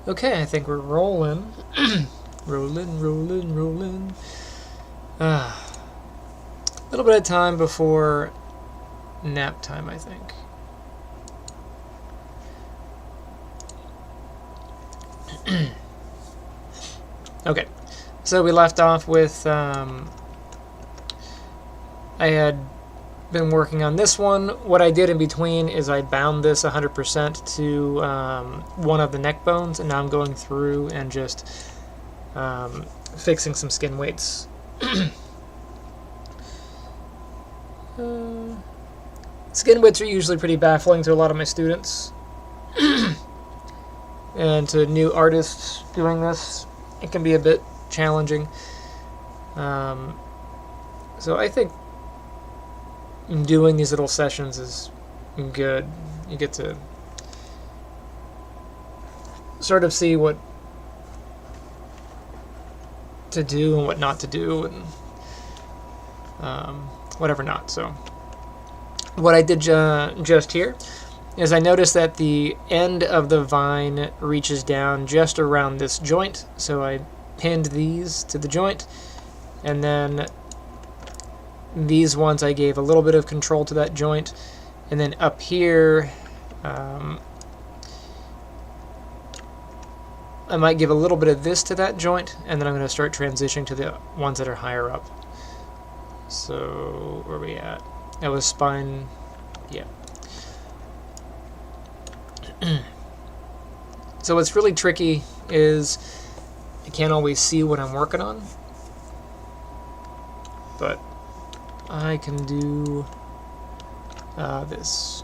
Okay, I think we're rolling. rolling. A little bit of time before nap time, I think. Okay, so we left off with I had been working on this one. What I did in between is I bound this 100% to one of the neck bones, and now I'm going through and just fixing some skin weights. Skin weights are usually pretty baffling to a lot of my students. And to new artists doing this, it can be a bit challenging. So I think doing these little sessions is good. You get to sort of see what to do and what not to do, and whatever not. So what I did just here is I noticed that the end of the vine reaches down just around this joint, so I pinned these to the joint, and then these ones I gave a little bit of control to that joint, and then up here I might give a little bit of this to that joint, and then I'm going to start transitioning to the ones that are higher up. So where are we at? That was spine, yeah. So what's really tricky is I can't always see what I'm working on, but I can do this.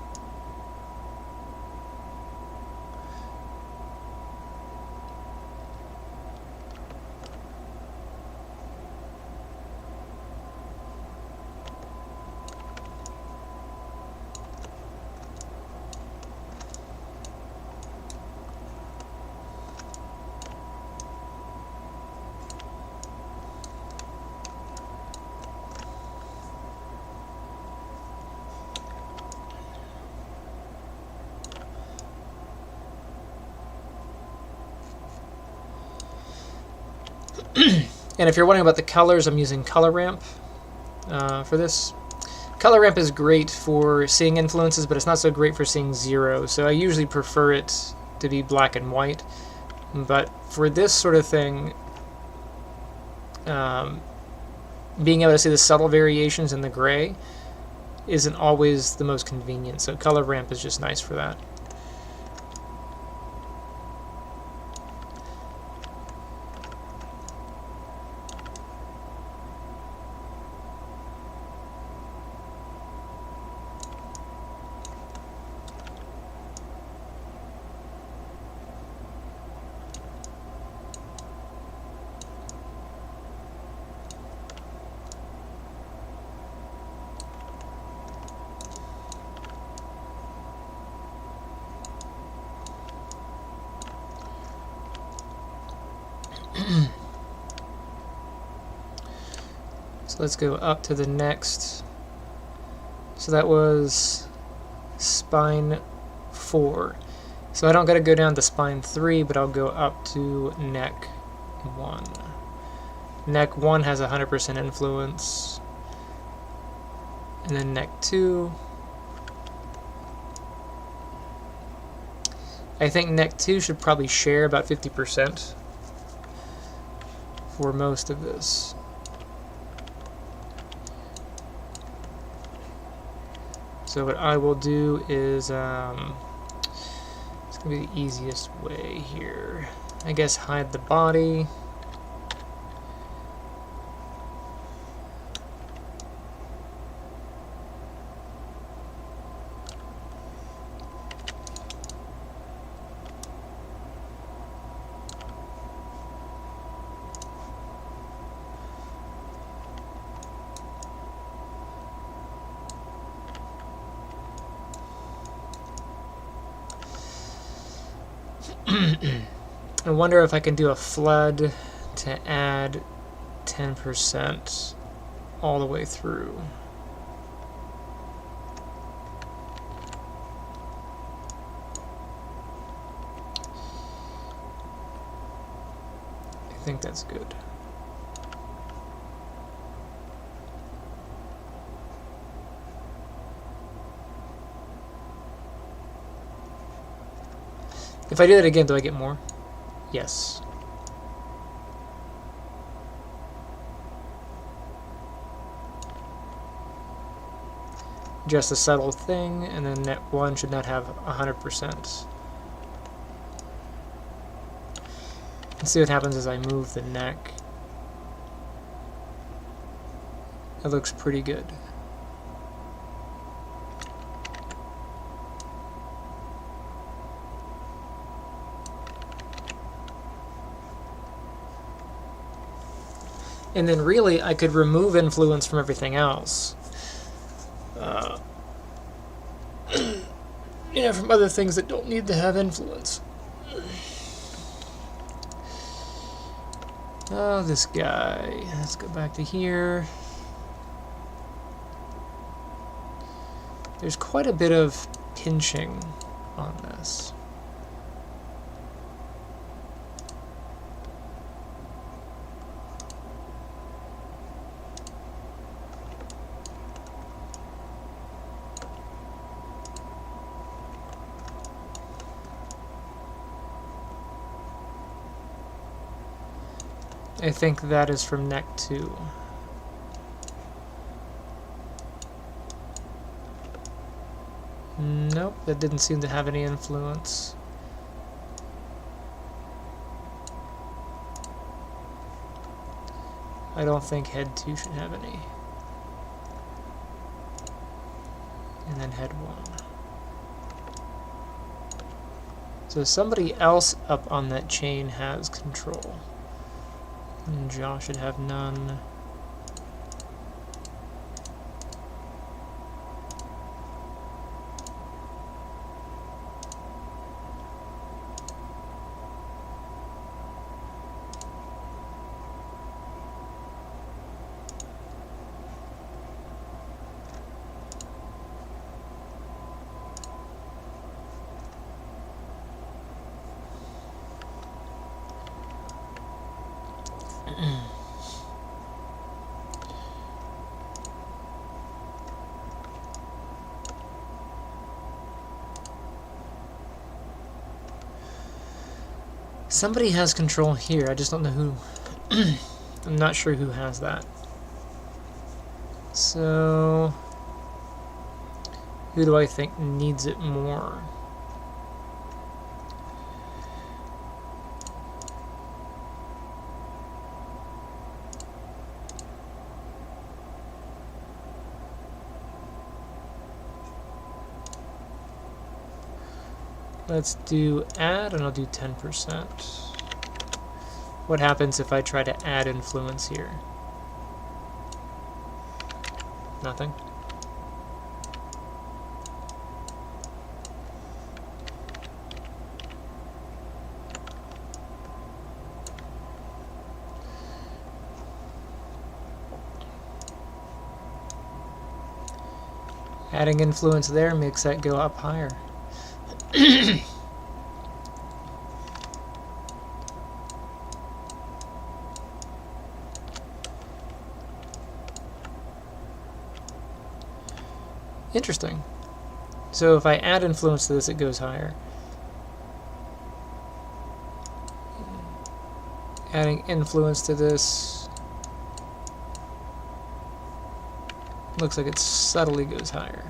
And if you're wondering about the colors, I'm using Color Ramp for this. Color Ramp is great for seeing influences, but it's not so great for seeing zero, so I usually prefer it to be black and white. But for this sort of thing, being able to see the subtle variations in the gray isn't always the most convenient, so Color Ramp is just nice for that. So let's go up to the next. So that was spine 4. So I don't got to go down to spine 3, but I'll go up to neck 1. Neck 1 has 100% influence. And then neck 2. I think neck 2 should probably share about 50% for most of this. So what I will do is, it's going to be the easiest way here. I guess hide the body. I wonder if I can do a flood to add 10% all the way through. I think that's good. If I do that again, do I get more? Yes. Just a subtle thing, and then net 1 should not have 100%. Let's see what happens as I move the neck. It looks pretty good. And then really, I could remove influence from everything else. You know, from other things that don't need to have influence. Oh, this guy. Let's go back to here. There's quite a bit of pinching on this. I think that is from neck 2. Nope, that didn't seem to have any influence. I don't think head 2 should have any. And then head 1. So somebody else up on that chain has control. And Josh should have none. Somebody has control here, I just don't know who. I'm not sure who has that. So, who do I think needs it more? Let's do add, and I'll do 10%. What happens if I try to add influence here? Nothing. Adding influence there makes that go up higher. Interesting. So if I add influence to this, it goes higher. Adding influence to this looks like it subtly goes higher.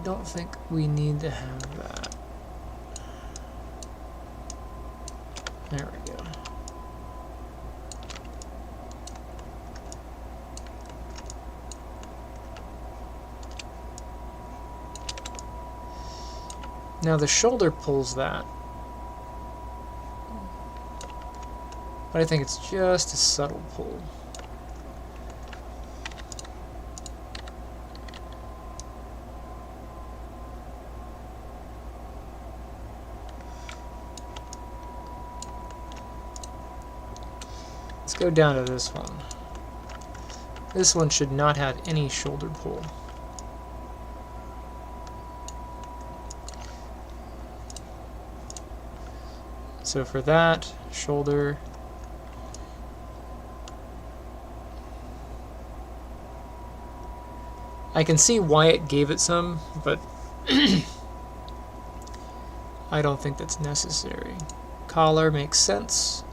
Don't think we need to have that. There we go. Now the shoulder pulls that, but I think it's just a subtle pull. Let's go down to this one. This one should not have any shoulder pull. So for that, shoulder, I can see why it gave it some, but I don't think that's necessary. Collar makes sense.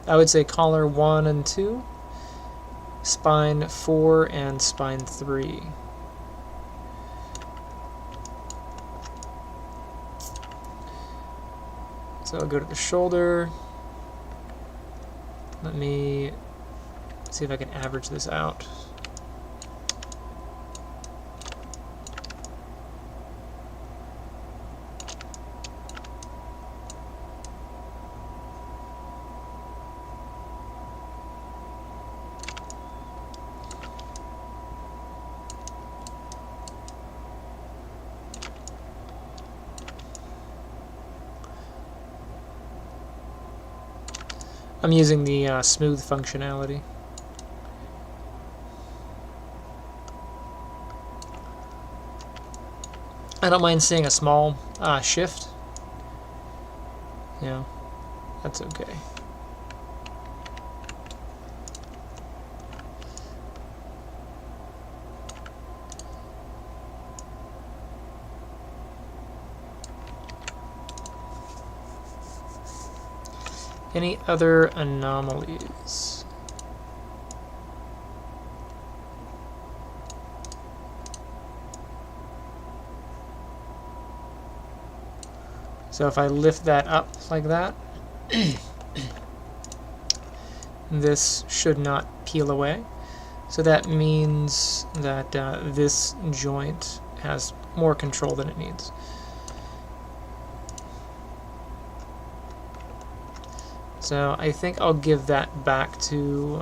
I would say collar 1 and 2, spine 4, and spine 3. So I'll go to the shoulder. Let me see if I can average this out. I'm using the smooth functionality. I don't mind seeing a small shift. Yeah, that's okay. Any other anomalies? So if I lift that up like that, this should not peel away. So that means that this joint has more control than it needs. So I think I'll give that back to,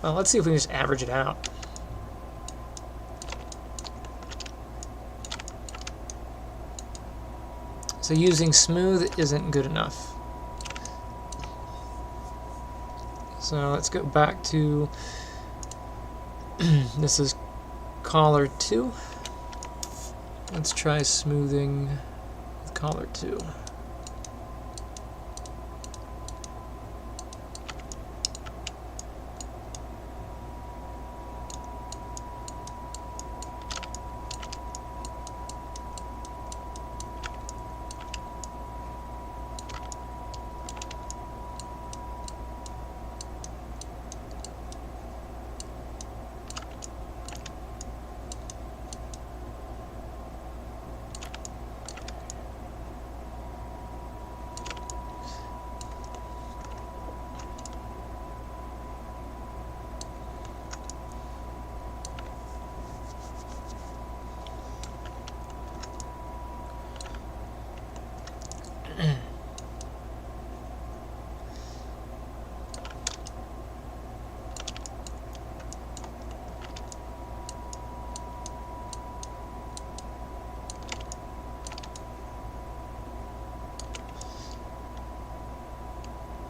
well, let's see if we can just average it out. So using smooth isn't good enough. So let's go back to, this is collar 2. Let's try smoothing with collar 2.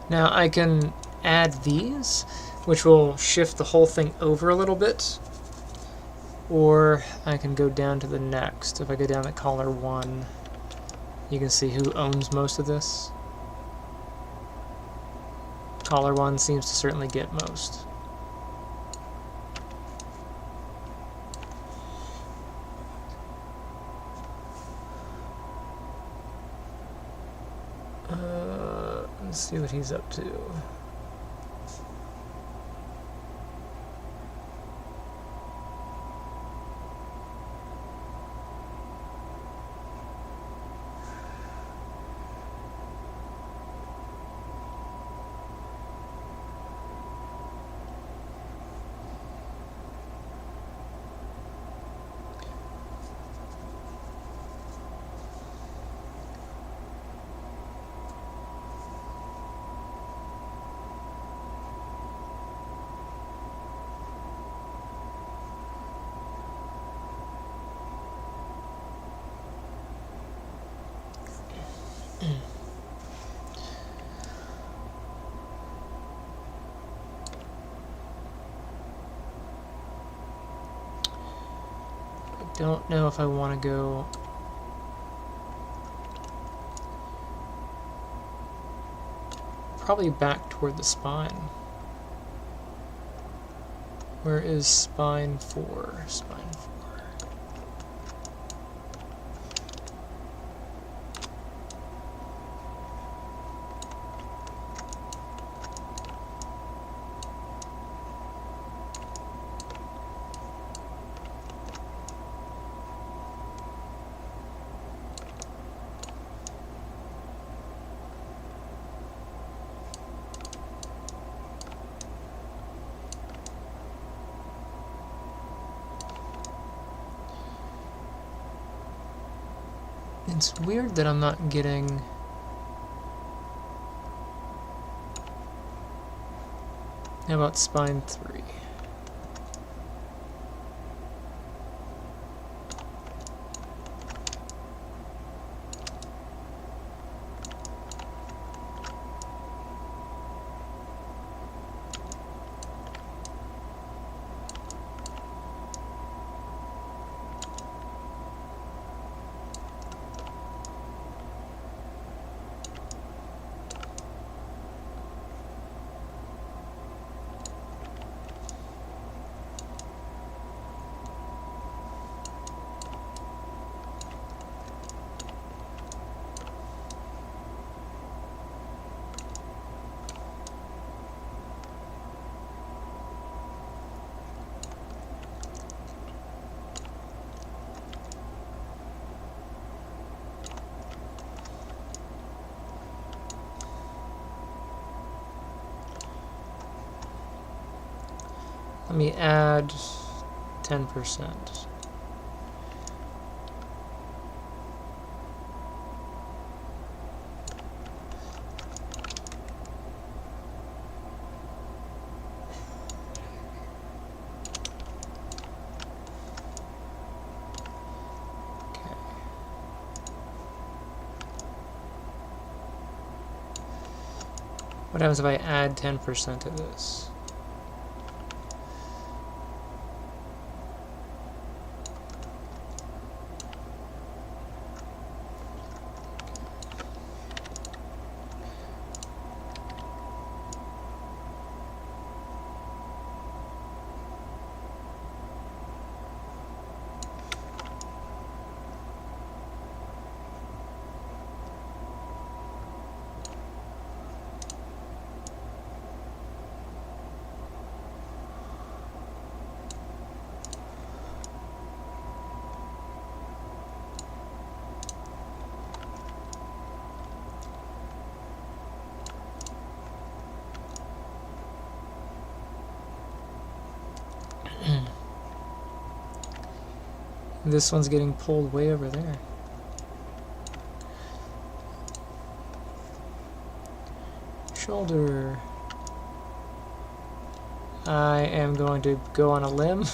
Now I can add these, which will shift the whole thing over a little bit, or I can go down to the next. If I go down to collar 1, you can see who owns most of this. Collar 1 seems to certainly get most. Let's see what he's up to. I don't know if I want to go probably back toward the spine. Where is spine 4? Spine 4. It's weird that I'm not getting... How about spine 3? Let me add 10%. What happens if I add 10% to this? This one's getting pulled way over there. Shoulder. I am going to go on a limb.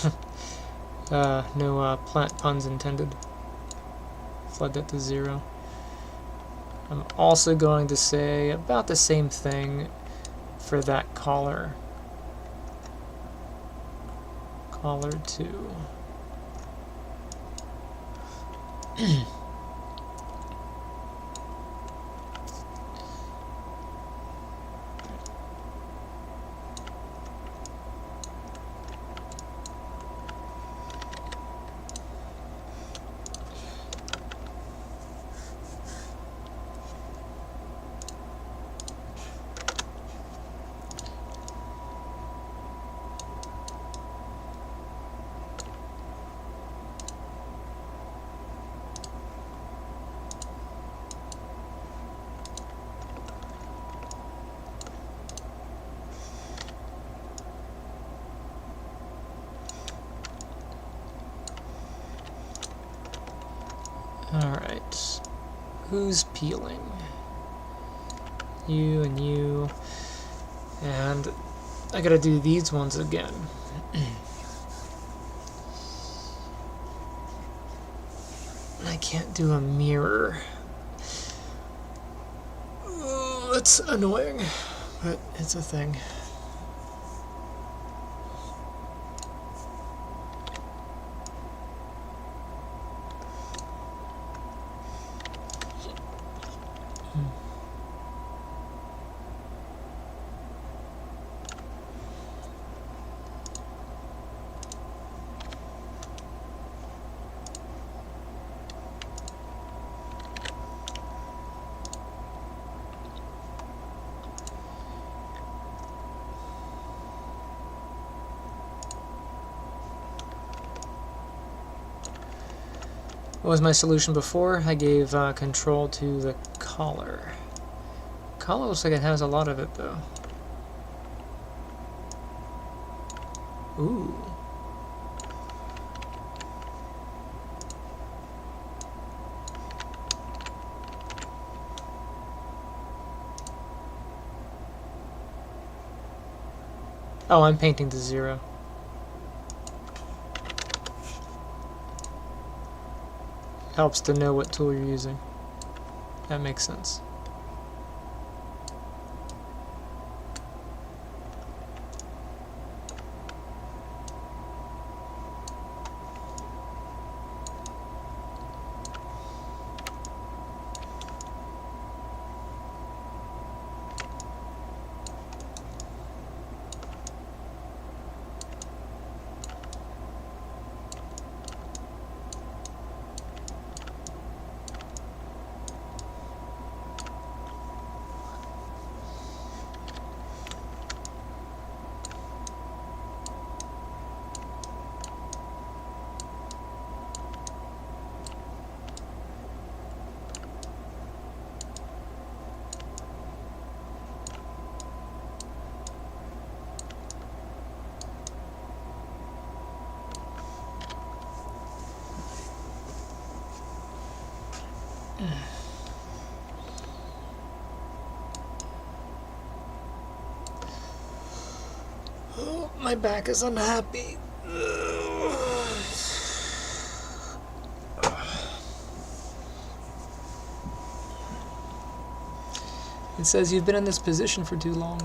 No plant puns intended. Flood that to 0. I'm also going to say about the same thing for that collar. Collar 2. Alright. Who's peeling? You and you. And I gotta do these ones again. I can't do a mirror. it's annoying, but it's a thing. What was my solution before? I gave control to the collar. Collar looks like it has a lot of it, though. Ooh. Oh, I'm painting to 0. Helps to know what tool you're using. That makes sense. Oh, my back is unhappy. It says you've been in this position for too long.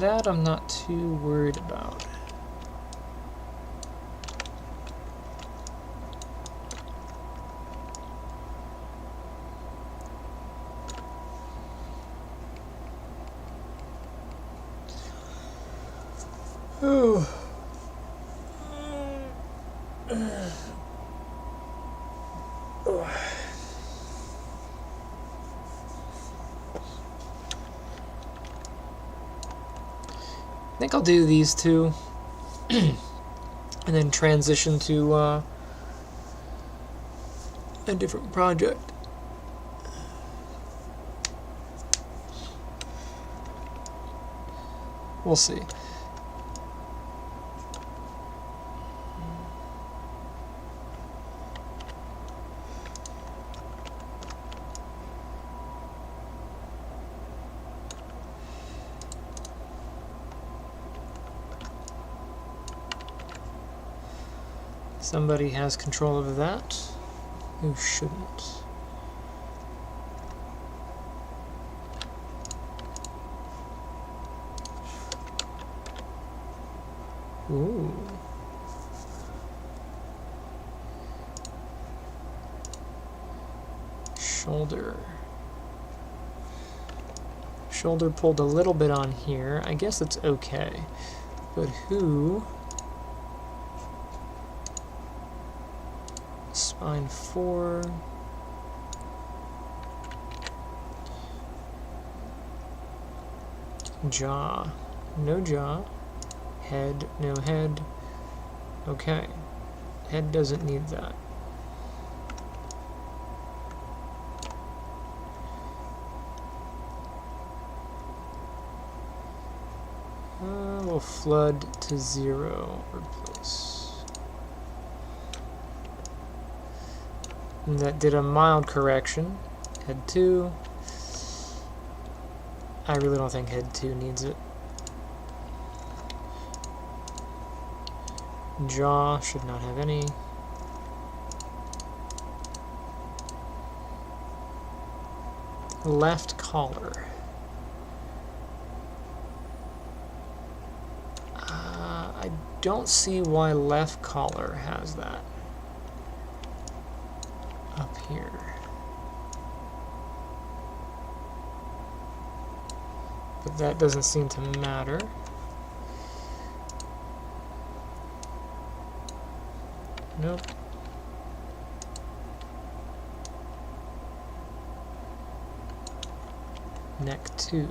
That I'm not too worried about. Oh. I think I'll do these two and then transition to a different project. We'll see. Somebody has control of that. Who shouldn't? Ooh. Shoulder. Shoulder pulled a little bit on here. I guess it's okay. But who? Spine 4. Jaw. No jaw. Head. No head. Okay. Head doesn't need that. We'll flood to 0. Replace. And that did a mild correction. Head 2. I really don't think head 2 needs it. Jaw should not have any. Left collar. I don't see why left collar has that up here. But that doesn't seem to matter. Nope. Neck 2.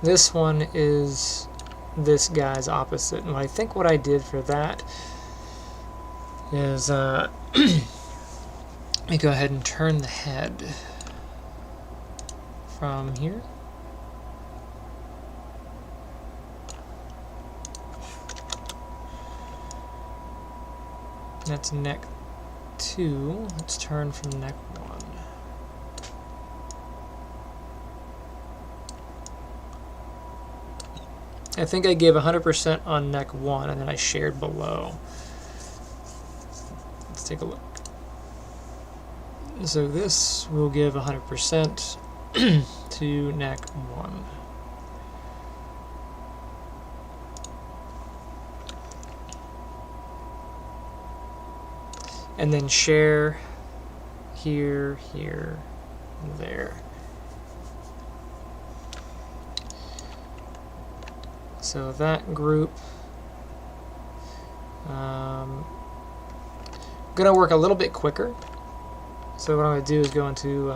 This one is this guy's opposite, and I think what I did for that is let me go ahead and turn the head from here. That's neck 2. Let's turn from neck 1. I think I gave 100% on neck 1 and then I shared below. Let's take a look. So this will give 100% to neck 1. And then share here, here, and there. So that group, I'm gonna work a little bit quicker. So what I'm gonna do is go into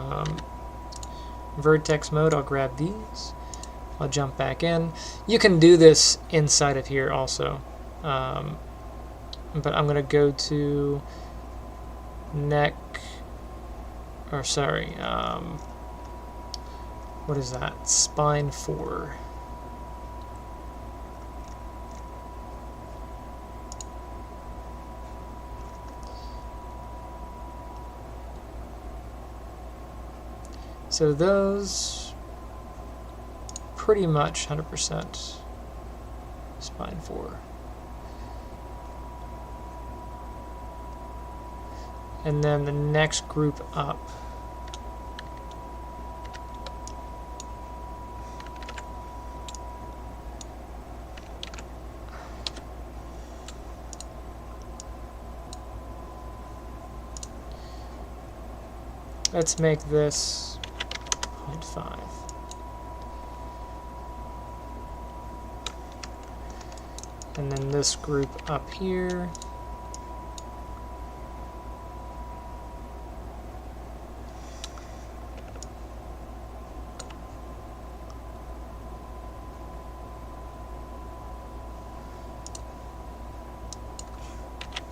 vertex mode. I'll grab these. I'll jump back in. You can do this inside of here also, but I'm gonna go to neck, or sorry, what is that? Spine 4. So those pretty much 100% spine 4. And then the next group up. Let's make this 0.5. And then this group up here.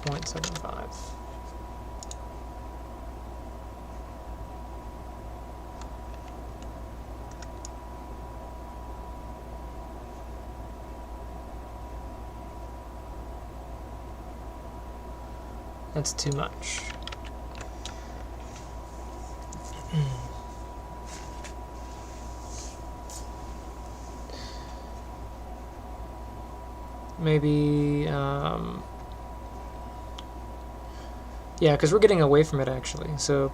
.75. That's too much. Maybe, yeah, because we're getting away from it actually. So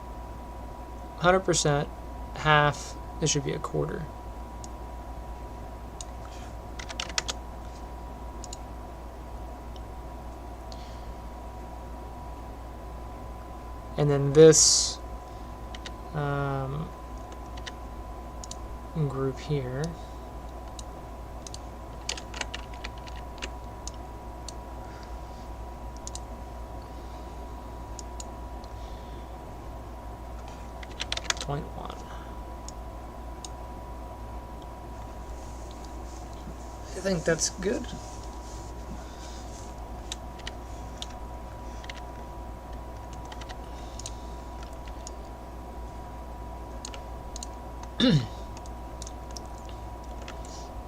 100%, half, this should be a quarter. And then this group here, .1. I think that's good.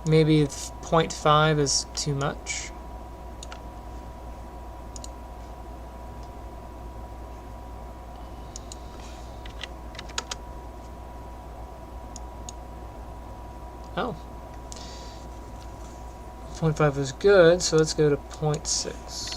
Maybe 0.5 is too much. Oh. 0.5 is good, so let's go to 0.6.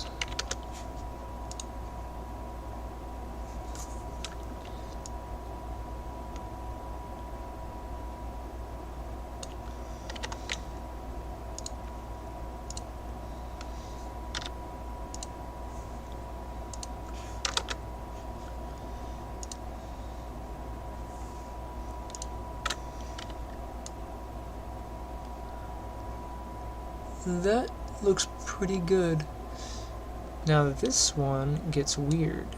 That looks pretty good. Now this one gets weird.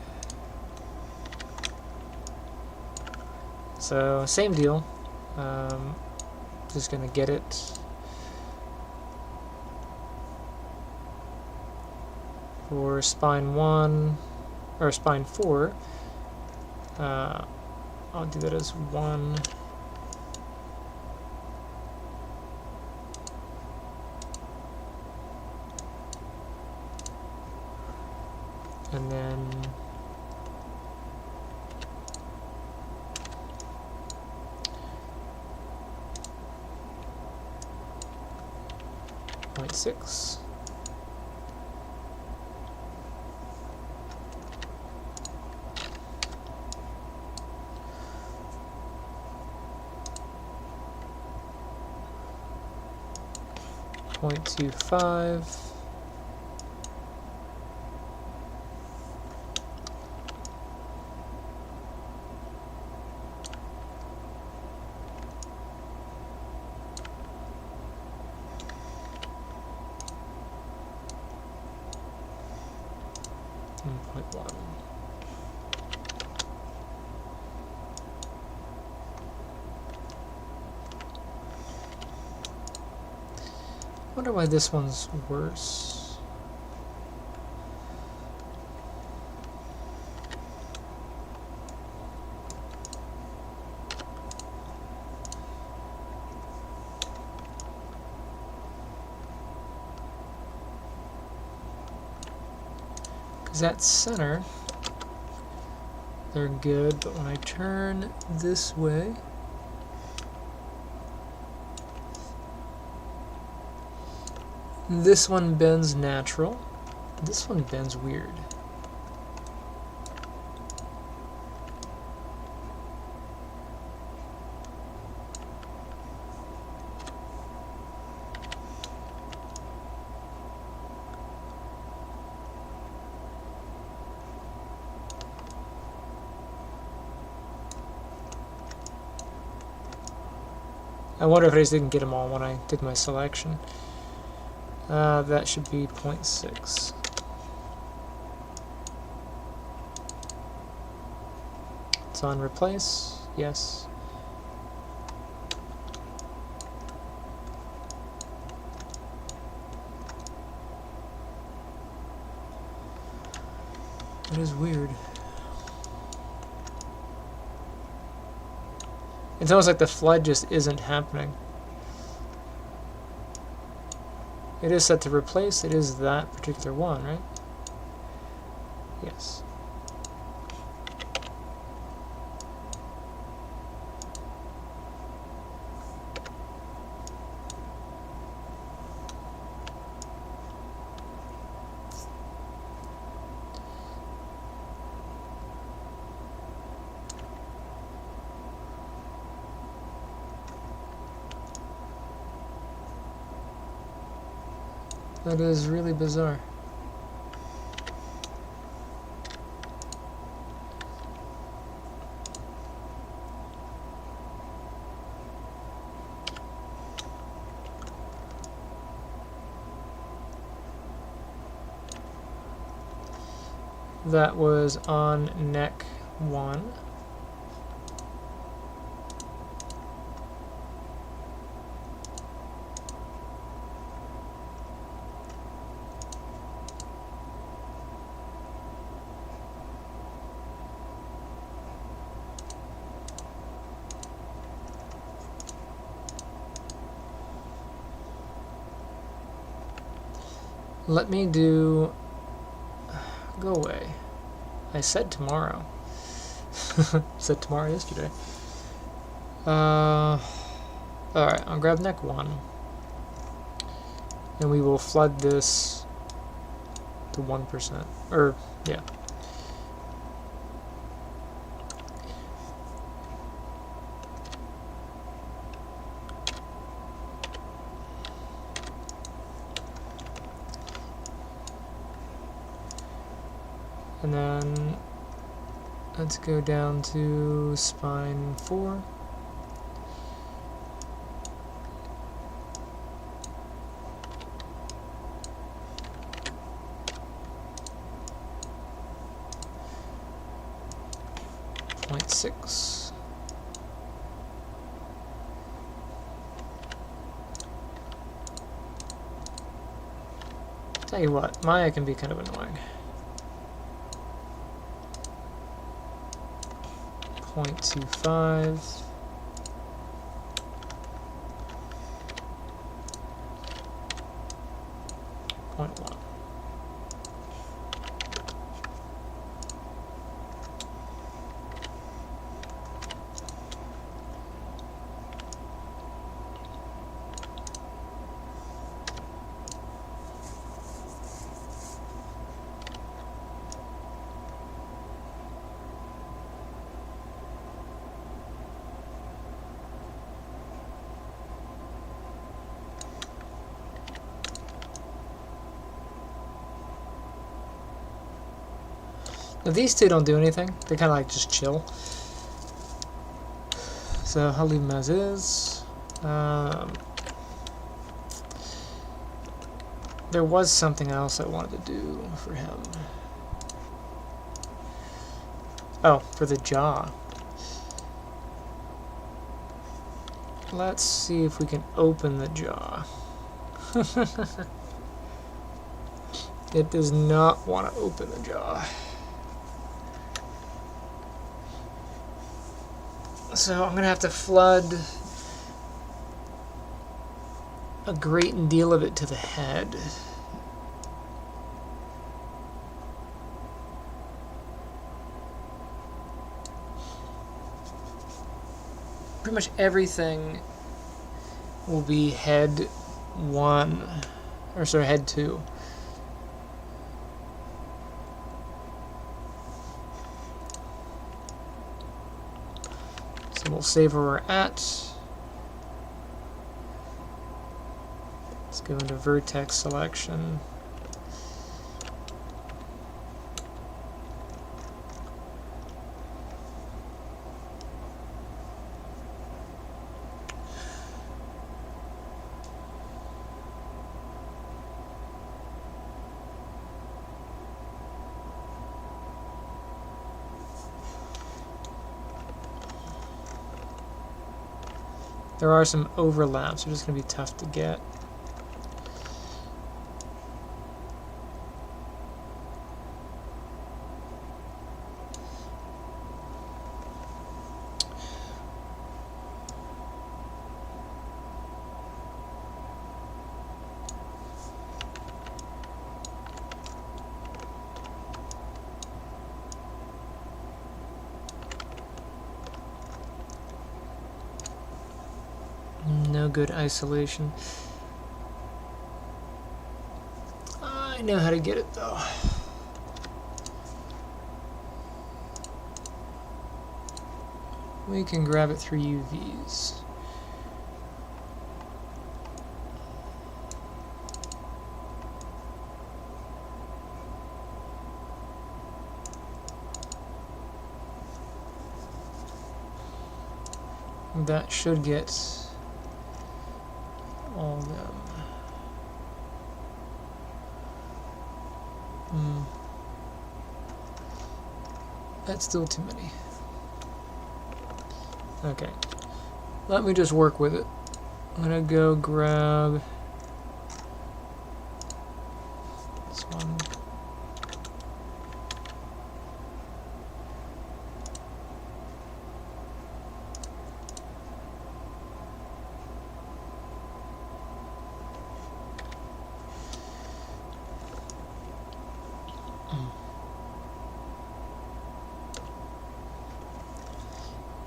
So same deal. Just gonna get it for spine 1 or spine 4. I'll do that as 1. And then .6. .25. I wonder why this one's worse. Because at center, they're good, but when I turn this way, this one bends natural. This one bends weird. I wonder if I just didn't get them all when I did my selection. That should be 0.6. It's on replace, yes. It is weird. It's almost like the flood just isn't happening. It is set to replace. It is that particular one, right? Yes. That is really bizarre. That was on neck 1. Let me do... Go away. I said tomorrow. Said tomorrow yesterday. Alright, I'll grab neck 1. And we will flood this to 1%. Or, yeah. And then let's go down to spine 4. Point 6. Tell you what, Maya can be kind of annoying. 0.25. 0.1. Now these two don't do anything. They kind of like just chill. So I'll leave them as is. There was something else I wanted to do for him. Oh, for the jaw. Let's see if we can open the jaw. It does not want to open the jaw. So I'm going to have to flood a great deal of it to the head. Pretty much everything will be head 1, or sorry, head 2. So we'll save where we're at. Let's go into vertex selection. There are some overlaps, they're just going to be tough to get. No good isolation. I know how to get it though. We can grab it through UVs. That should get all of them. That's still too many. Okay. Let me just work with it. I'm gonna go grab this one.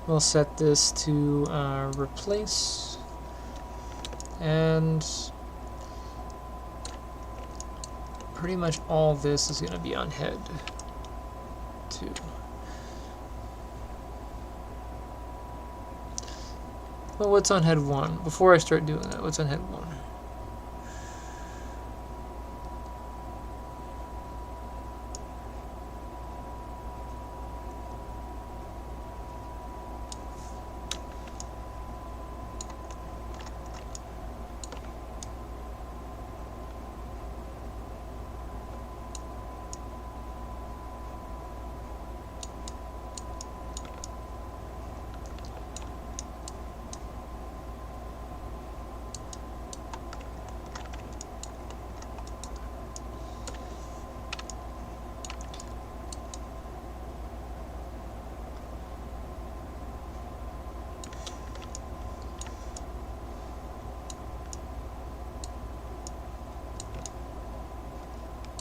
We'll set this to replace, and pretty much all this is going to be on head 2. Well, what's on head 1? Before I start doing that, what's on head 1?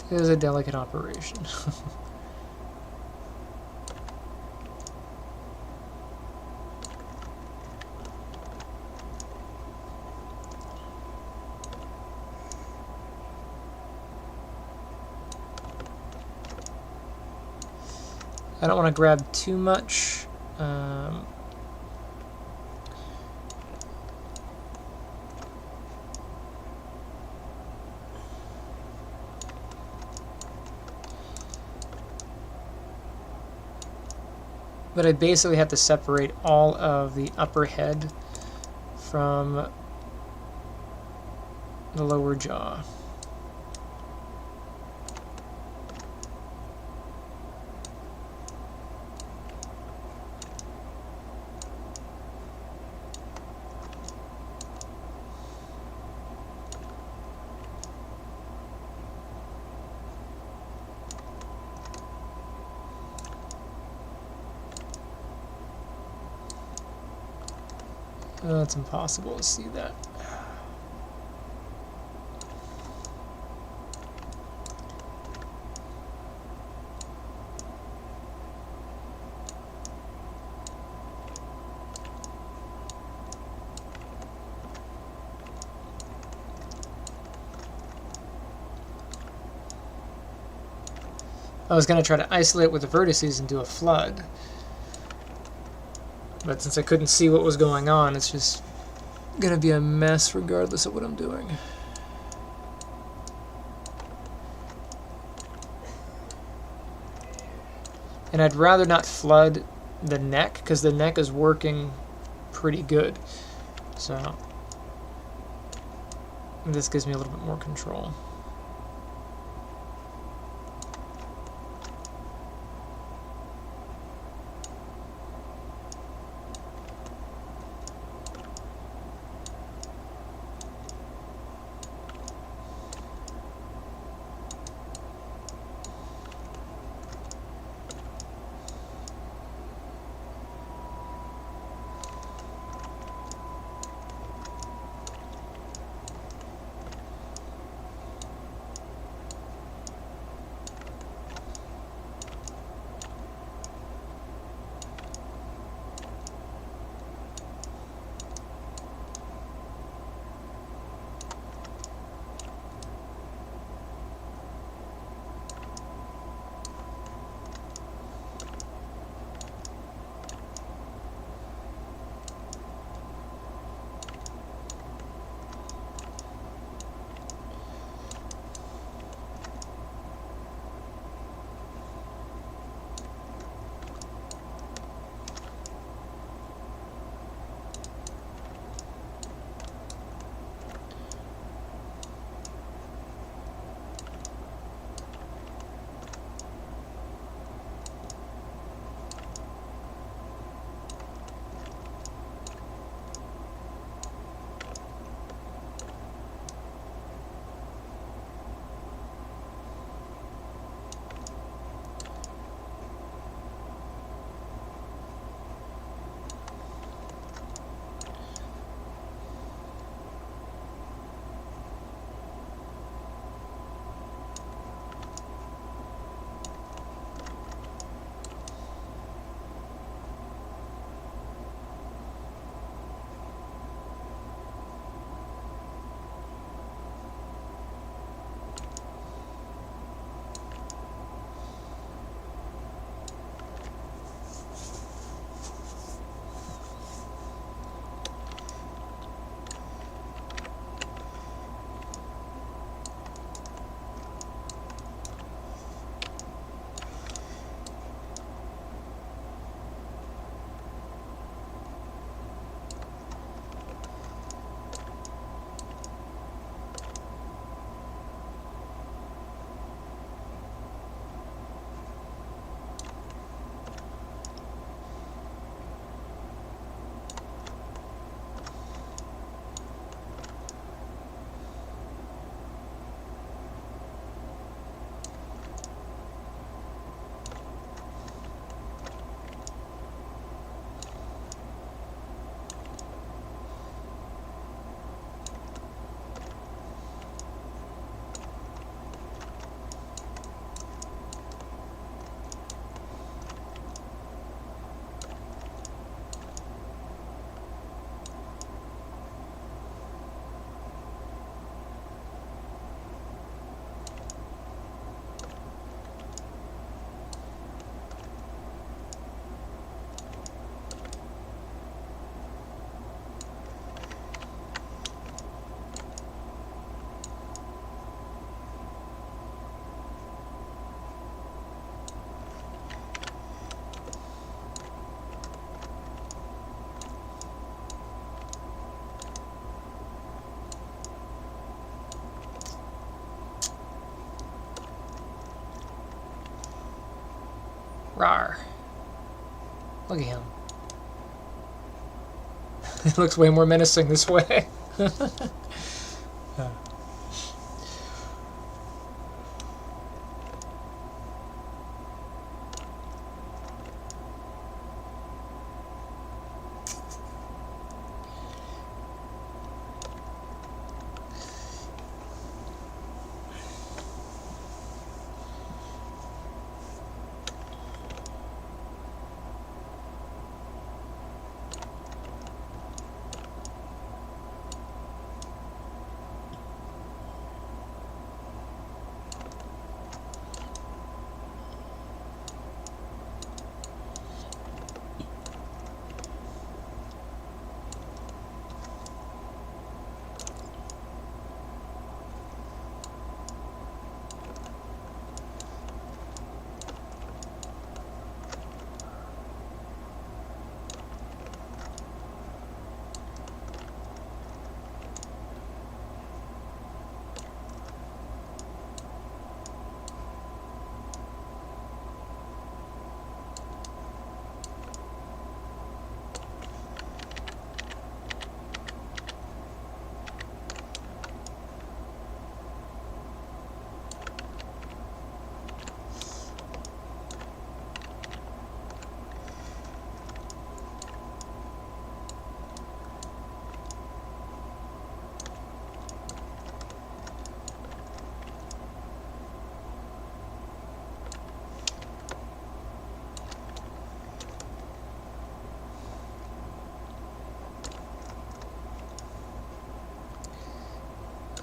It is a delicate operation. I don't want to grab too much. But I basically have to separate all of the upper head from the lower jaw. Oh, it's impossible to see that. I was going to try to isolate with the vertices and do a flood. But since I couldn't see what was going on, it's just going to be a mess regardless of what I'm doing. And I'd rather not flood the neck, because the neck is working pretty good. So this gives me a little bit more control. Rawr. Look at him. It looks way more menacing this way.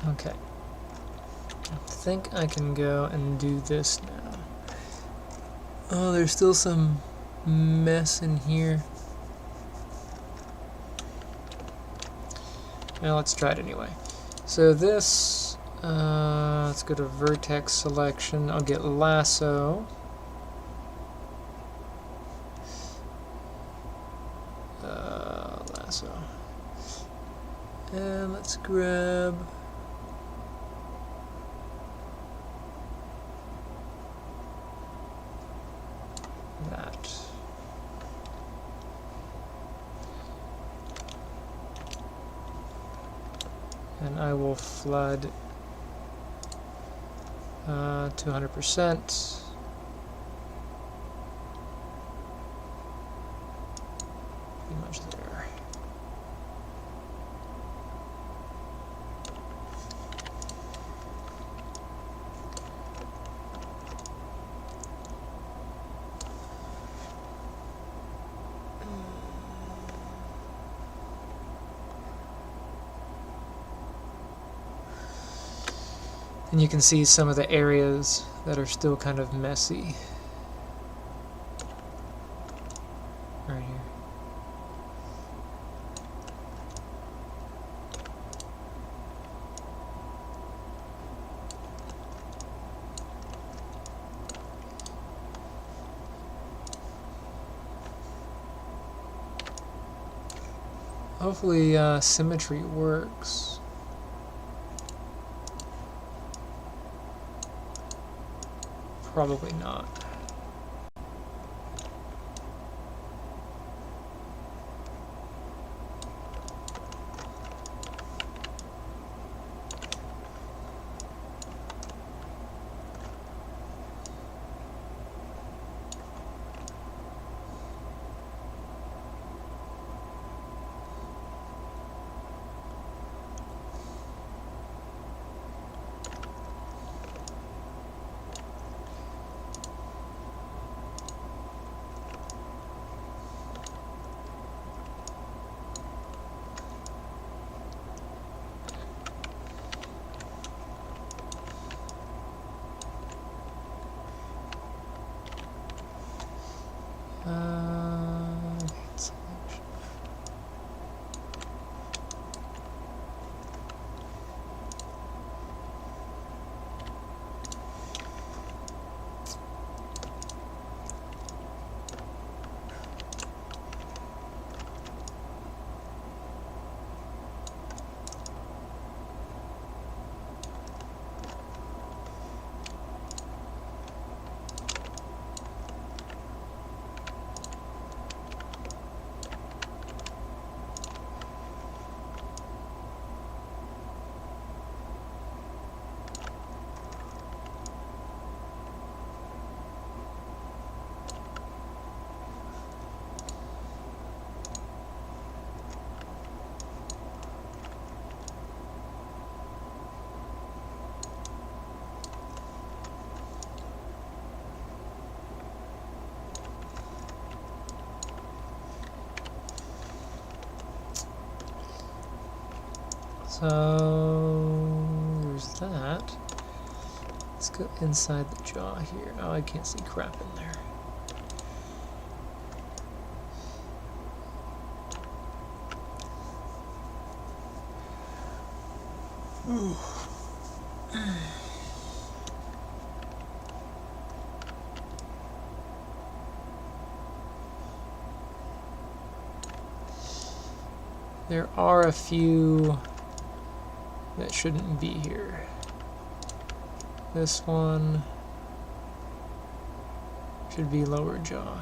Okay. I think I can go and do this now. Oh, there's still some mess in here. Well, let's try it anyway. So this, let's go to vertex selection. I'll get lasso. Lasso. And let's grab that. And I will flood to 100%. Pretty much there. And you can see some of the areas that are still kind of messy. Right here. Hopefully symmetry works. Probably not. So there's that. Let's go inside the jaw here. Oh, I can't see crap in there. Ooh. There are a few that shouldn't be here. This one should be lower jaw.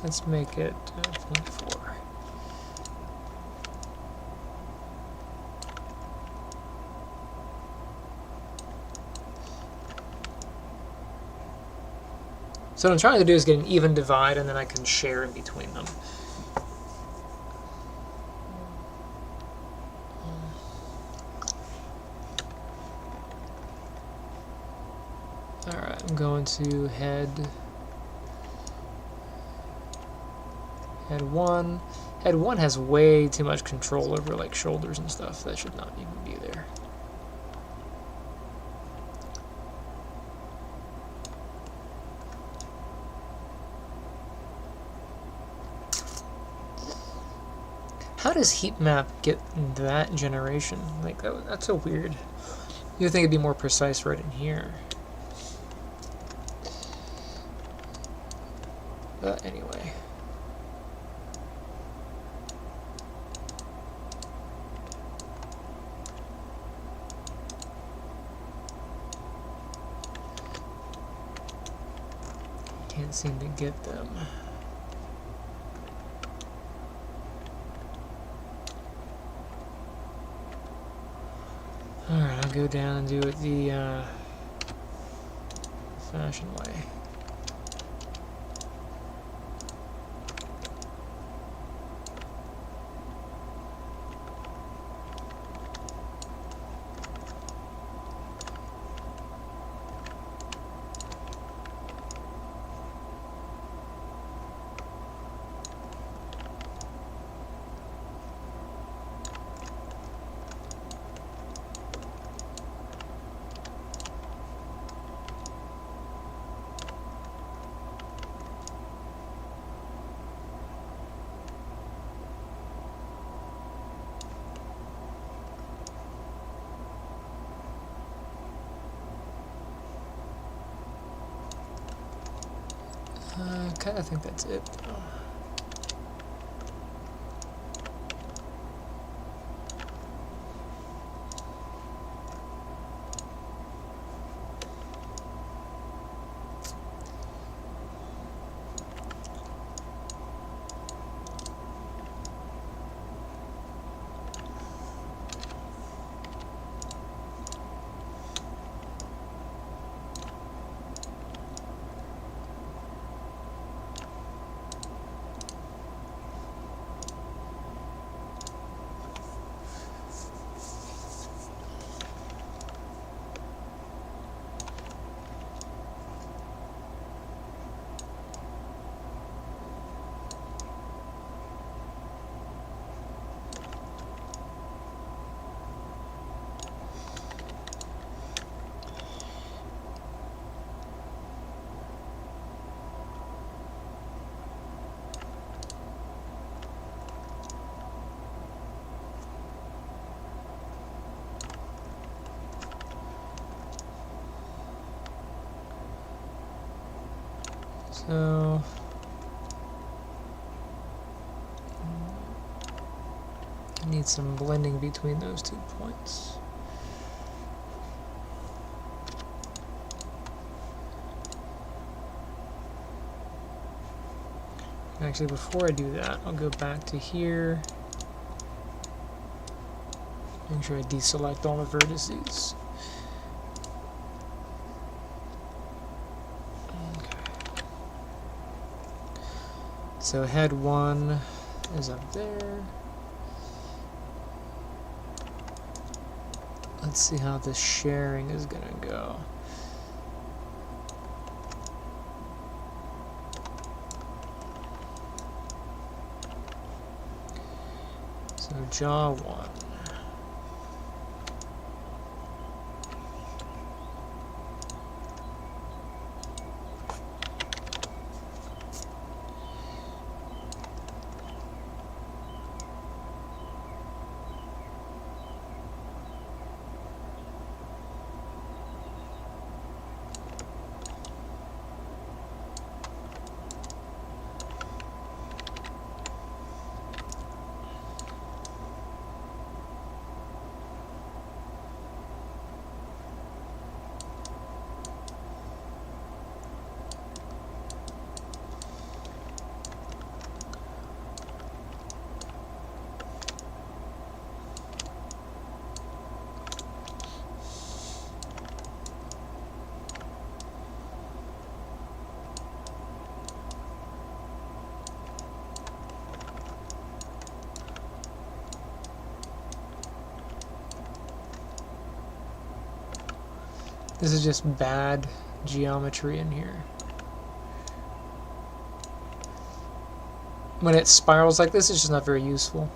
Let's make it 0.4. So what I'm trying to do is get an even divide, and then I can share in between them. Alright, I'm going to head 1. Head 1 has way too much control over like shoulders and stuff. That should not even be there. How does heat map get that generation? Like that's so weird. You'd think it'd be more precise right in here. But anyway. Can't seem to get them. Alright, I'll go down and do it the fashion way. I kind of think that's it, though. So I need some blending between those 2 points. Actually, before I do that, I'll go back to here. Make sure I deselect all the vertices. So head 1, is up there. Let's see how this sharing is going to go. So jaw 1. This is just bad geometry in here. When it spirals like this, it's just not very useful.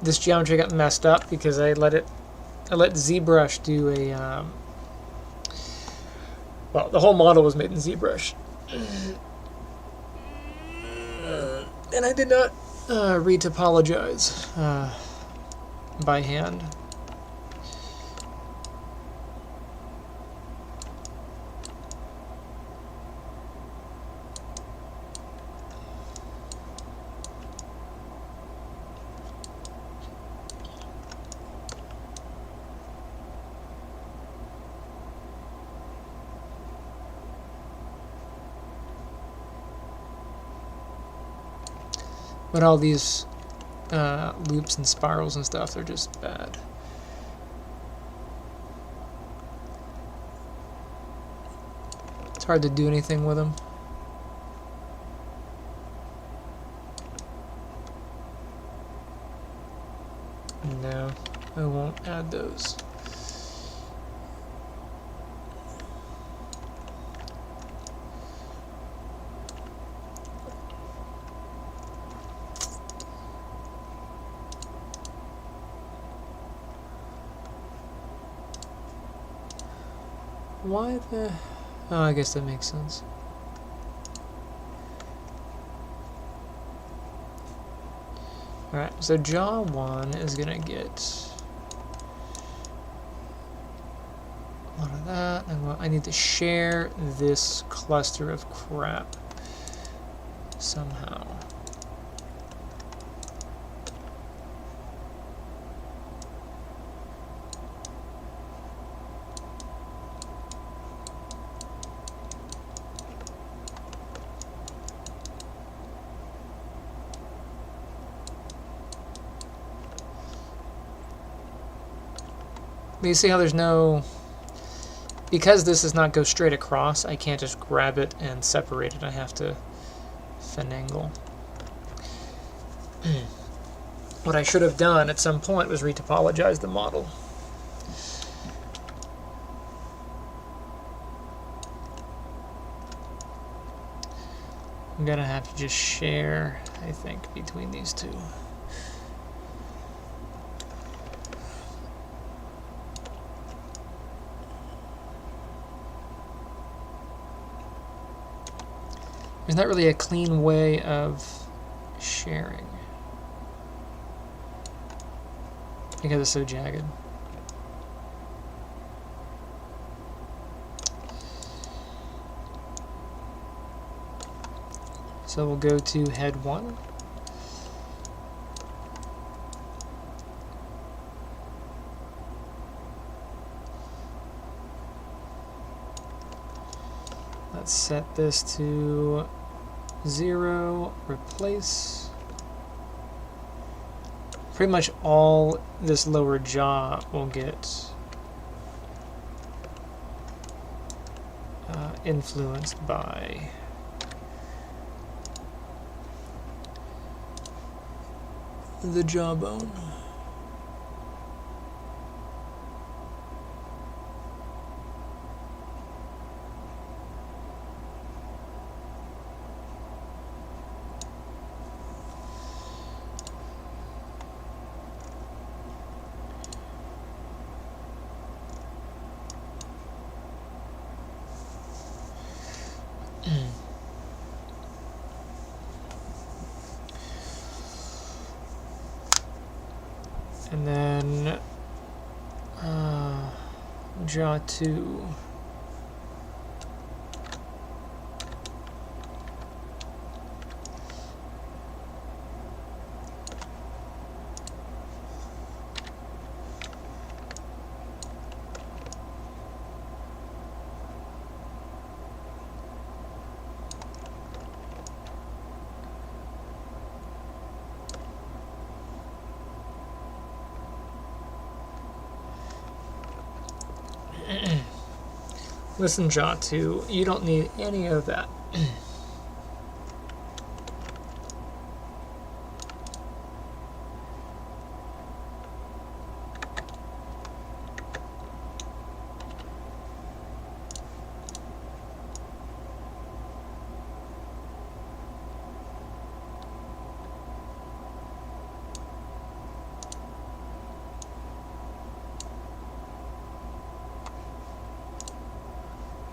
This geometry got messed up because I let ZBrush do a well, the whole model was made in ZBrush, and I did not retopologize by hand. But all these loops and spirals and stuff, they're just bad. It's hard to do anything with them. No, I won't add those. Why the... Oh, I guess that makes sense. Alright, so jaw 1 is gonna get a lot of that. I need to share this cluster of crap somehow. But you see how there's no... Because this does not go straight across, I can't just grab it and separate it. I have to finagle. What I should have done at some point was retopologize the model. I'm gonna have to just share, I think, between these two. There's not really a clean way of sharing because it's so jagged. So we'll go to head 1. Let's set this to 0, replace. Pretty much all this lower jaw will get influenced by the jawbone. And then jaw 2. Listen, jaw 2, you don't need any of that.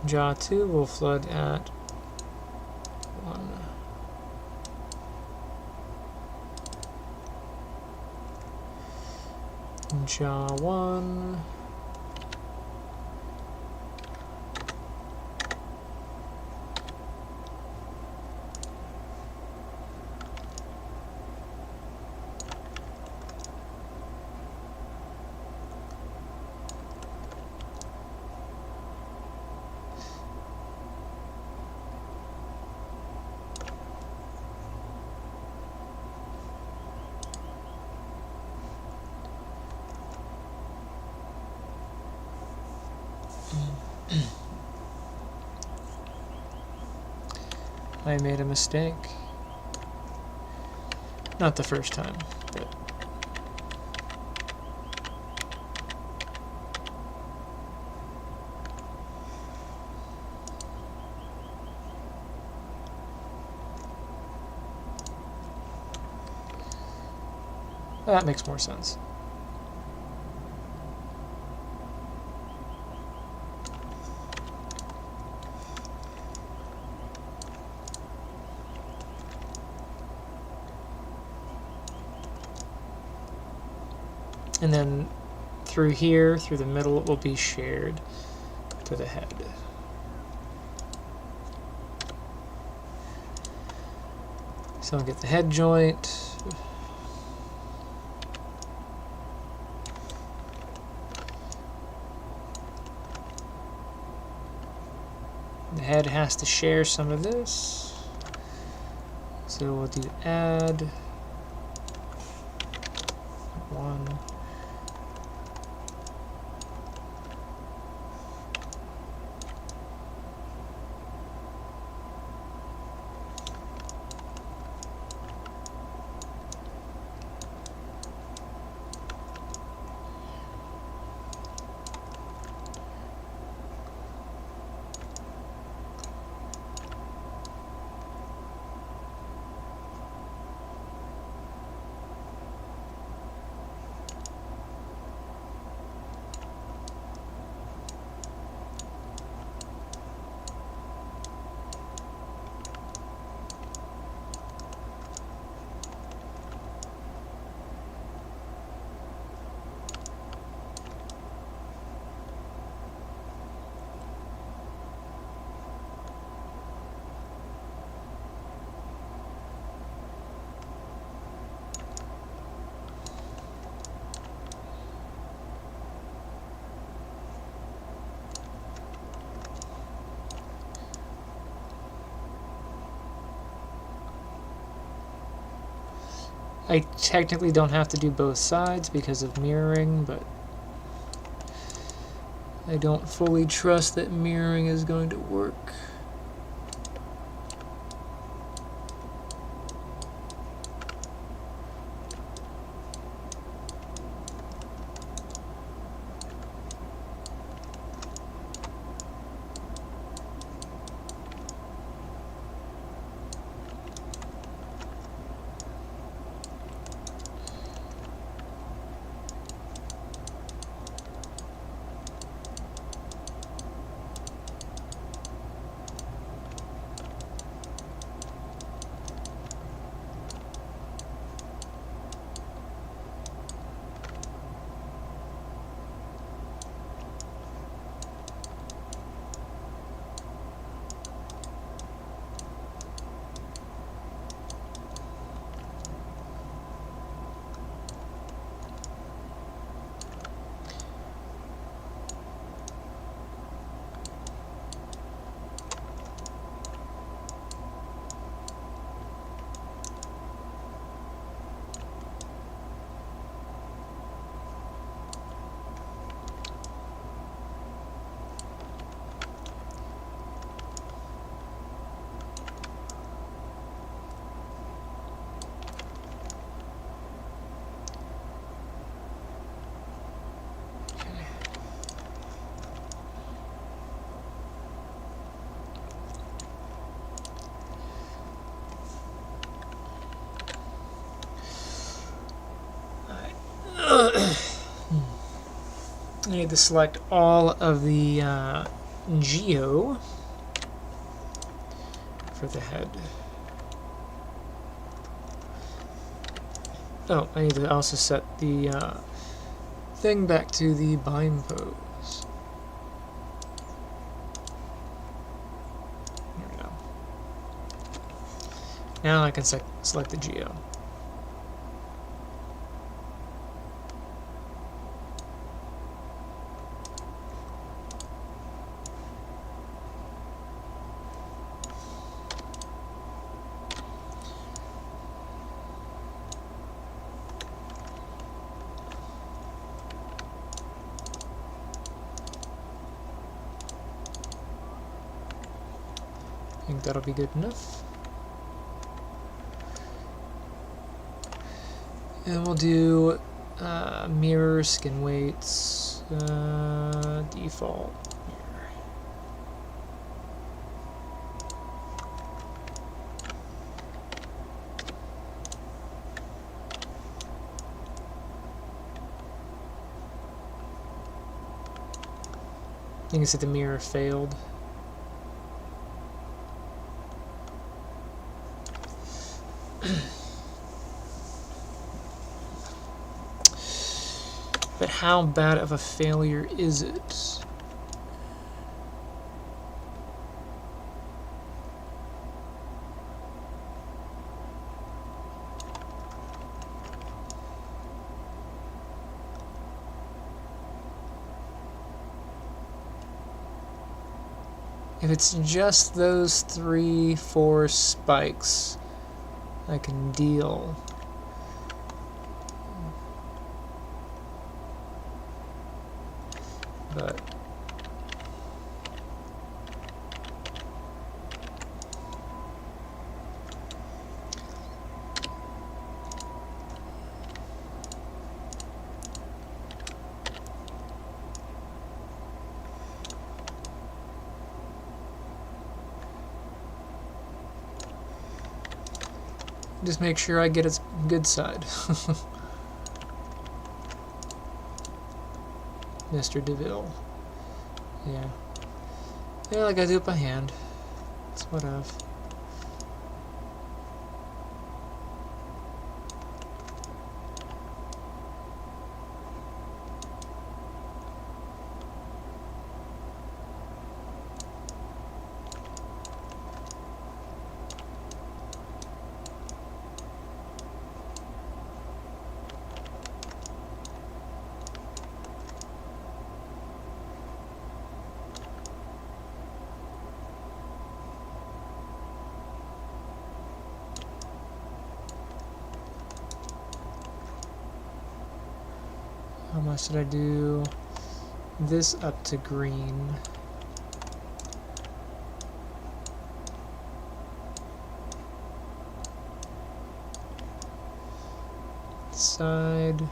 Jaw 2 will flood at 1. Jaw 1. I made a mistake. Not the first time, but that makes more sense. And then through here, through the middle, it will be shared to the head. So I'll get the head joint. The head has to share some of this. So we'll do add 1. I technically don't have to do both sides because of mirroring, but I don't fully trust that mirroring is going to work. I need to select all of the geo for the head. Oh, I need to also set the thing back to the bind pose. There we go. Now I can select the geo. I think that'll be good enough. And we'll do mirror skin weights, default mirror. You can see the mirror failed. But how bad of a failure is it? If it's just those 3-4 spikes, I can deal. But just make sure I get its good side. Mr. DeVille. Yeah. Yeah, I gotta do it by hand. That's what I've. How much did I do? This up to green. Side.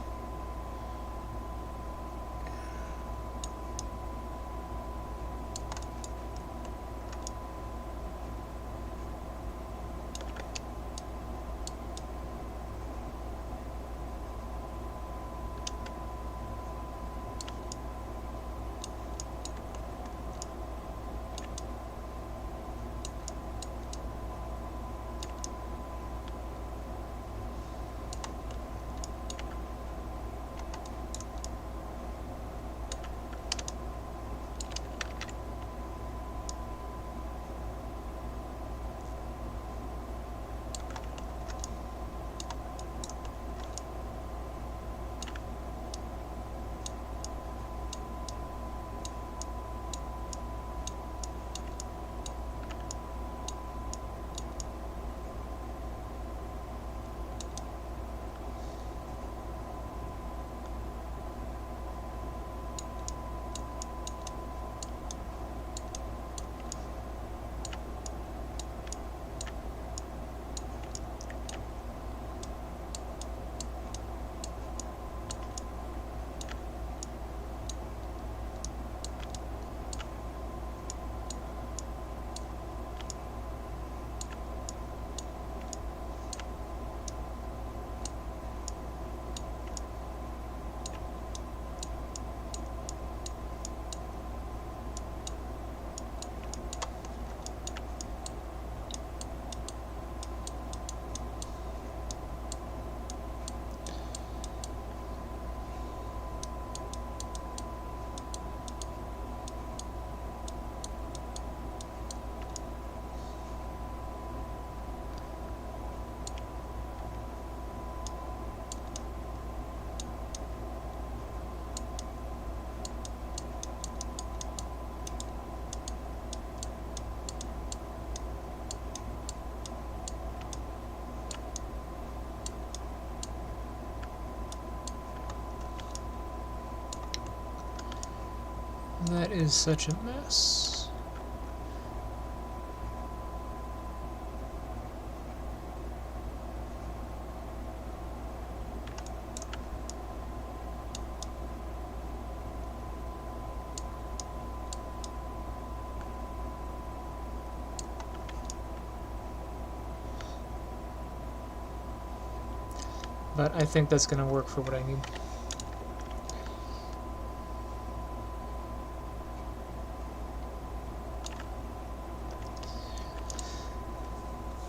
That is such a mess. But I think that's going to work for what I need.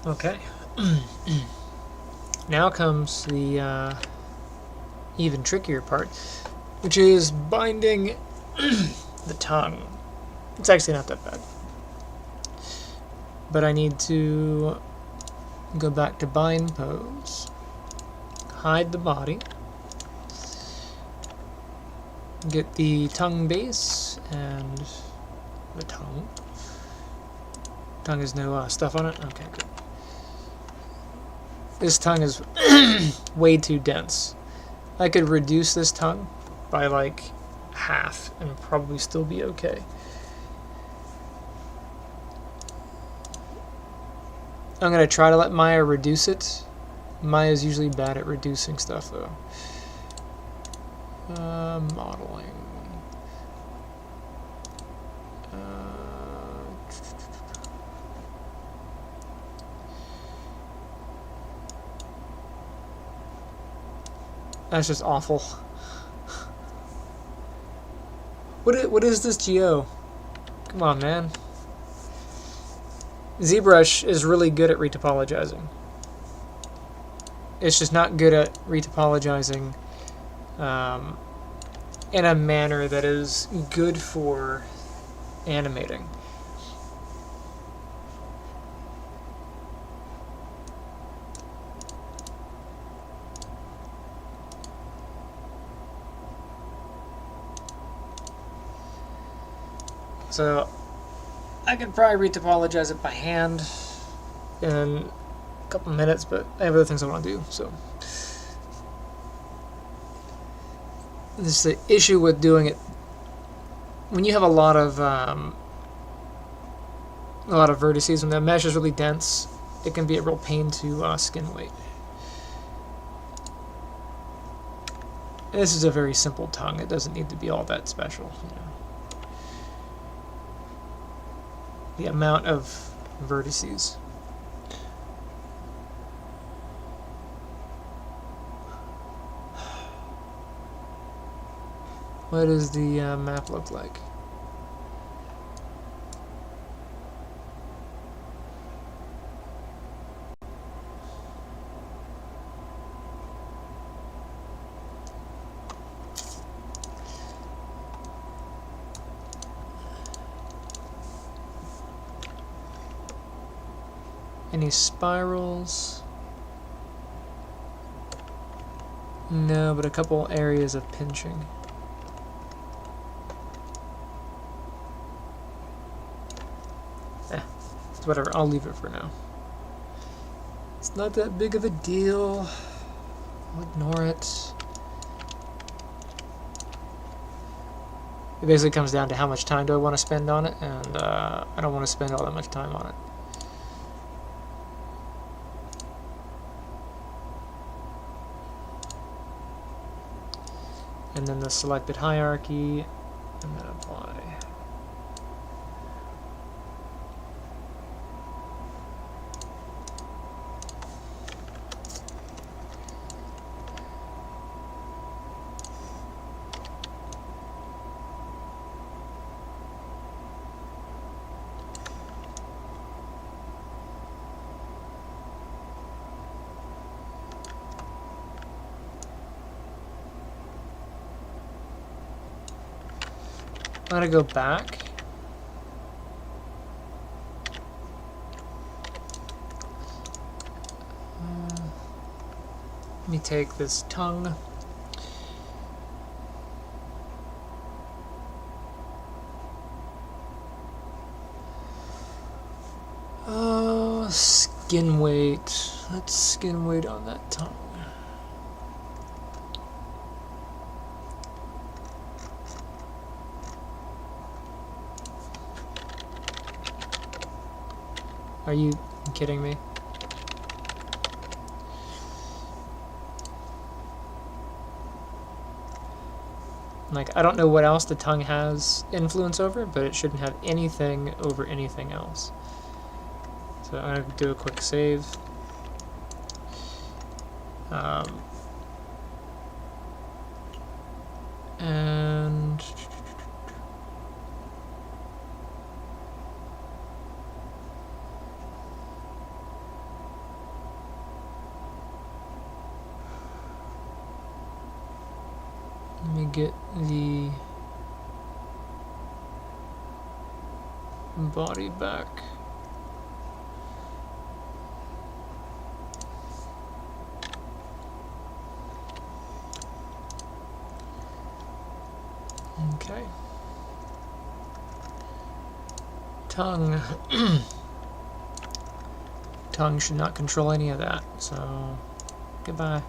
Okay. Now comes the even trickier part, which is binding the tongue. It's actually not that bad. But I need to go back to bind pose, hide the body, get the tongue base and the tongue. Tongue has no stuff on it? Okay, good. This tongue is way too dense. I could reduce this tongue by like half and probably still be okay. I'm going to try to let Maya reduce it. Maya's usually bad at reducing stuff though. Modeling. That's just awful. What is this geo? Come on, man. ZBrush is really good at retopologizing. It's just not good at retopologizing in a manner that is good for animating. So I could probably retopologize it by hand in a couple minutes, but I have other things I want to do. So This is the issue with doing it when you have a lot of vertices. When the mesh is really dense, it can be a real pain to skin weight. And this is a very simple tongue. It doesn't need to be all that special. You know. The amount of vertices. What does the map look like? Any spirals? No, but a couple areas of pinching. Whatever, I'll leave it for now. It's not that big of a deal. I'll ignore it. It basically comes down to how much time do I want to spend on it, and I don't want to spend all that much time on it. And then the selected hierarchy, and then apply. I'm gonna go back. Let me take this tongue. Skin weight. Let's skin weight on that tongue. Are you kidding me? Like, I don't know what else the tongue has influence over, but it shouldn't have anything over anything else. So I'm going to do a quick save. And let me get the body back. Okay. Tongue. Tongue should not control any of that, so goodbye.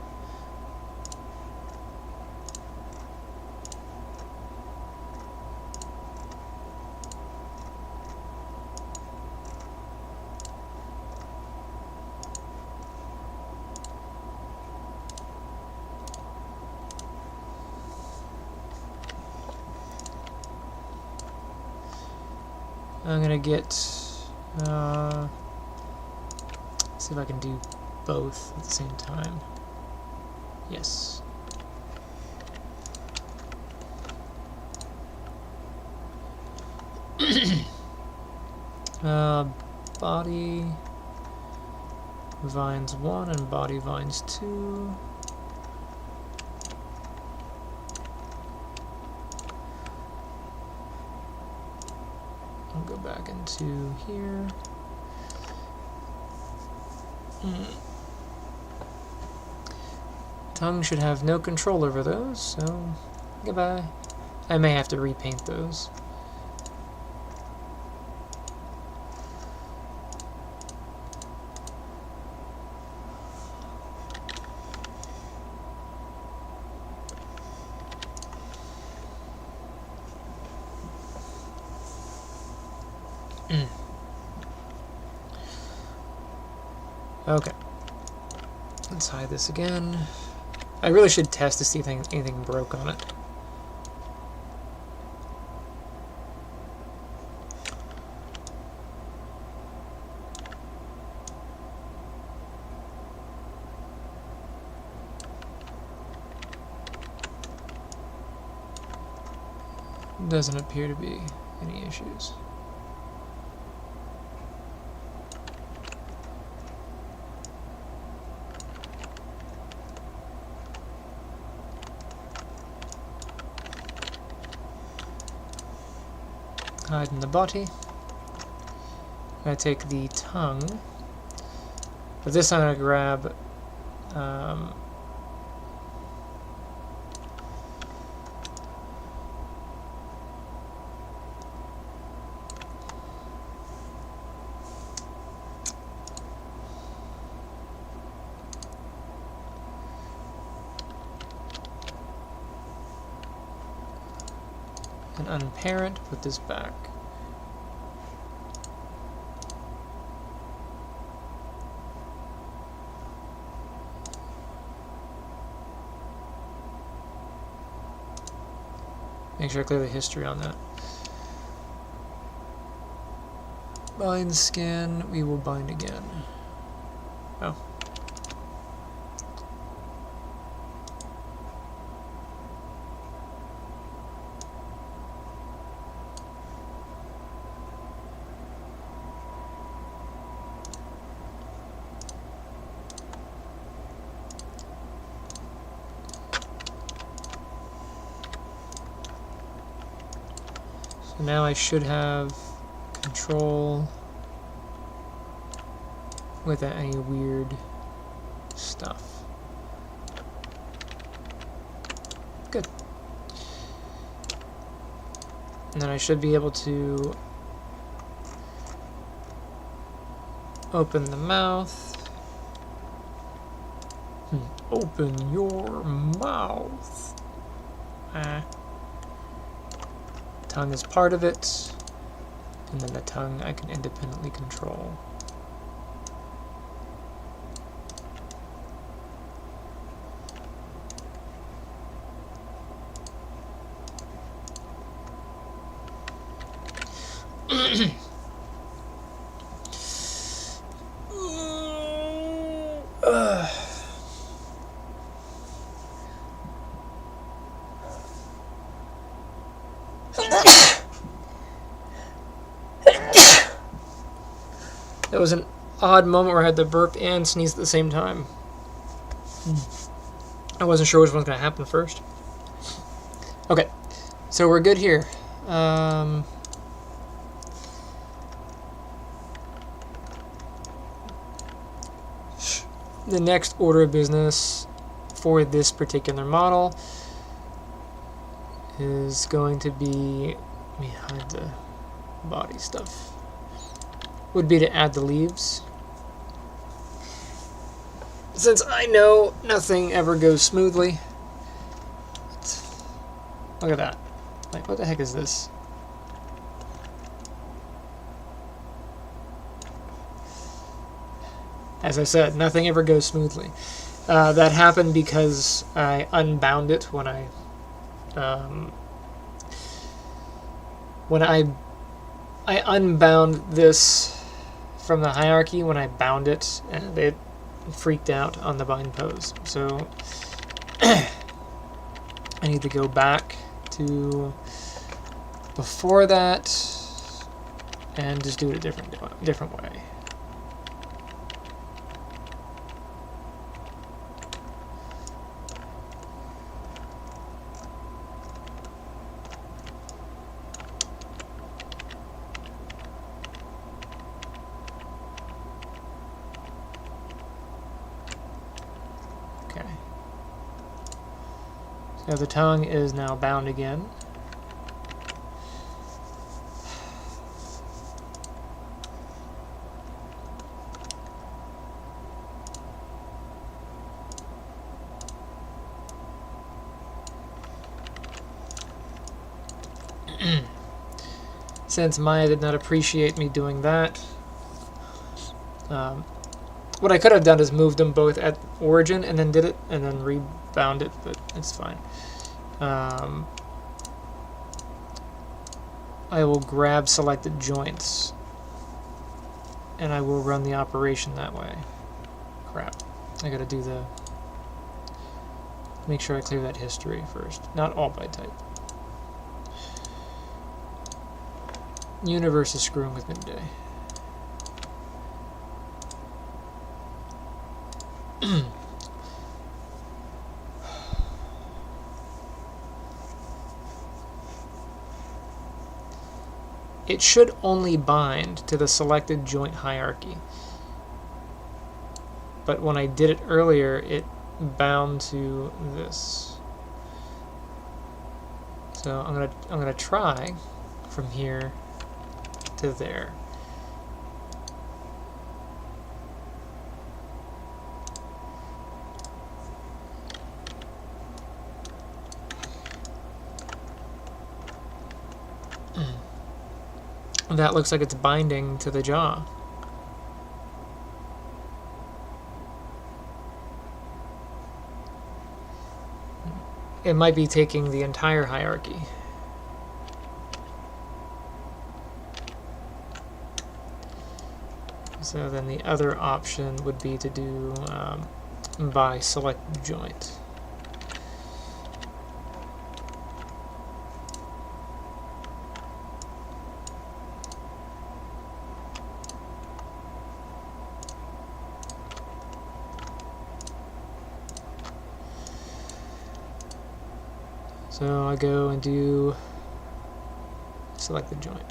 I'm gonna get, see if I can do both at the same time. Yes. Body vines 1 and body vines 2. I'll go back into here. Tongue should have no control over those, so goodbye. I may have to repaint those. Okay. Let's hide this again. I really should test to see if anything broke on it. Doesn't appear to be any issues. Hide in the body. I'm going to take the tongue. But this I'm going to grab an unparent, put this back. Make sure I clear the history on that. Bind scan, we will bind again. Oh. So now I should have control without any weird stuff. Good. And then I should be able to open the mouth. Open your mouth. Tongue is part of it, and then the tongue I can independently control. That was an odd moment where I had to burp and sneeze at the same time. I wasn't sure which one's going to happen first. Okay, so we're good here. The next order of business for this particular model is going to be, let me hide the body stuff, would be to add the leaves. Since I know nothing ever goes smoothly. Look at that. Like, what the heck is this? As I said, nothing ever goes smoothly. That happened because I unbound it when I unbound this from the hierarchy when I bound it, and it freaked out on the bind pose. So I need to go back to before that and just do it a different way. So the tongue is now bound again. since Maya did not appreciate me doing that. What I could have done is moved them both at origin and then did it, and then rebound it, but it's fine. I will grab selected joints, and I will run the operation that way. Crap. I gotta do the... Make sure I clear that history first. Not all by type. Universe is screwing with me today. It should only bind to the selected joint hierarchy. But when I did it earlier, it bound to this. So I'm gonna try from here to there. That looks like it's binding to the jaw. It might be taking the entire hierarchy. So then the other option would be to do by select joint. So I go and do select the joint.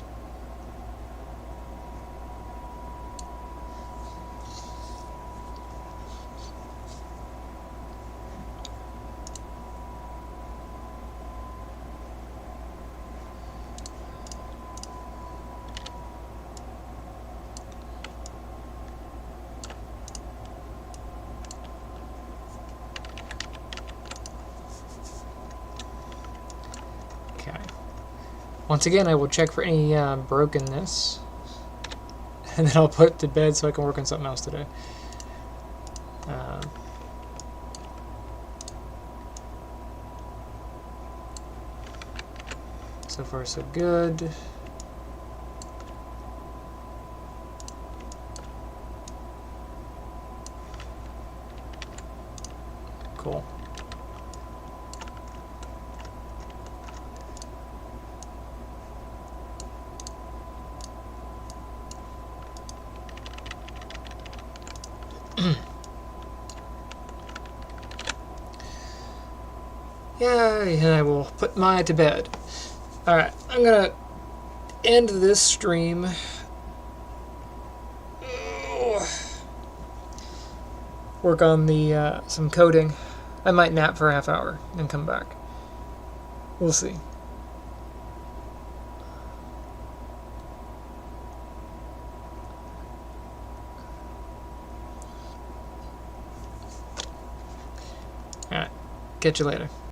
Once again, I will check for any brokenness, and then I'll put it to bed so I can work on something else today. So far, so good. Cool. Yay, and I will put Maya to bed. Alright, I'm gonna end this stream. Work on the some coding. I might nap for a half hour and come back. We'll see. Alright, catch you later.